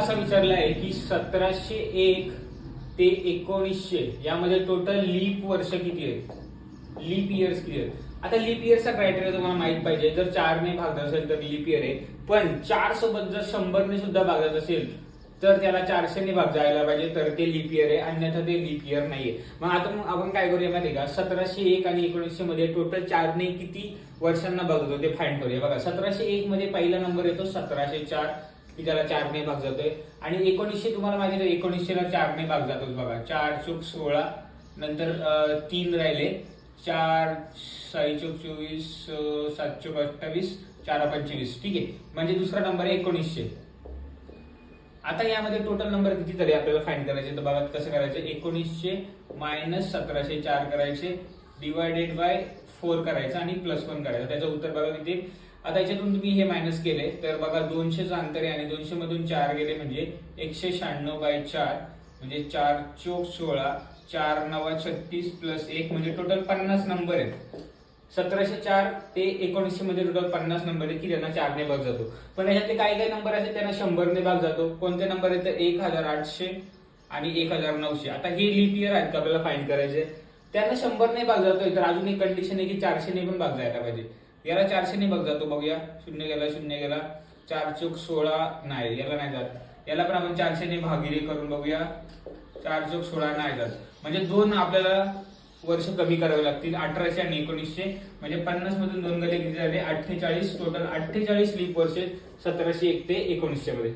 असा विचारला आहे की 1701 ते 1900 यामध्ये टोटल लीप वर्ष किती आहेत, लीप इयर्स किती आहेत. आता लीप इयरचा क्रायटेरिया तुम्हाला माहित पाहिजे. जर 4ने भागत असेल तर लीप इयर आहे, पण 4 सोबत जर 100ने सुद्धा भागत असेल तर त्याला 400ने भाग जायला पाहिजे, तर ते लीप इयर आहे, अन्यथा ते लीप इयर नाहीये. मग आता आपण काय करूया माहिती का, 1701 आणि 1900 मध्ये टोटल 4ने किती वर्षांना भागतो ते फाइंड करूया. बघा 1701 मध्ये पहिला नंबर येतो 1704 की त्याला 4ने भाग जातोय, आणि 1900 तुम्हाला माहिती आहे 1900 ला 4ने भाग जातोच. बघा 4 चूक 16, नंतर 3 राहिले, 4 6 चूक 24, 7 चूक 28, 4 25. ठीक आहे, म्हणजे दुसरा नंबर आहे 1900. आता यामध्ये टोटल नंबर किती तरी आपल्याला फाइंड करायचे, तर बघा कसं करायचं. 1900 मायनस 1704 करायचे, डिवायडेड बाय 4 करायचं आणि +1 करायचं. त्याचं उत्तर बघा किती. आता याच्यातून तुम्ही हे मायनस केले तर बघा 200चं अंतर आहे आणि 200 मधून 4 गेले म्हणजे 196/4, म्हणजे 4 चोक 16, 4 9 36 +1 म्हणजे टोटल 50 नंबर आहेत. 1704 ते 1900 मध्ये टोटल 50 नंबर आहेत की त्यांना 4ने भाग जातो. पण याच्यातले काही नंबर आहेत त्यांना 100ने भाग जातो. कोणते नंबर आहेत तर 1800 आणि 1900. आता हे लीप इयर आहेत का आपल्याला फाइंड करायचे, त्यांना 100ने भाग जातोय, तर अजून एक कंडिशन आहे की 400ने पण भाग जायला पाहिजे. याला 400ने भाग जातो, बघूया. 0 गेला, 4 चूक 16 नाही, याला नाही जात. याला पण आपण 400ने भागिले करून बघूया. 4 चूक 16 नाही जात, म्हणजे 2 आपल्याला वर्ष कमी करावे लागतील. 1800 आणि 1900 म्हणजे 50 मधून 2 गेले किती झाले 48. टोटल 48 लीप वर्ष 1701 ते 1900 मध्ये.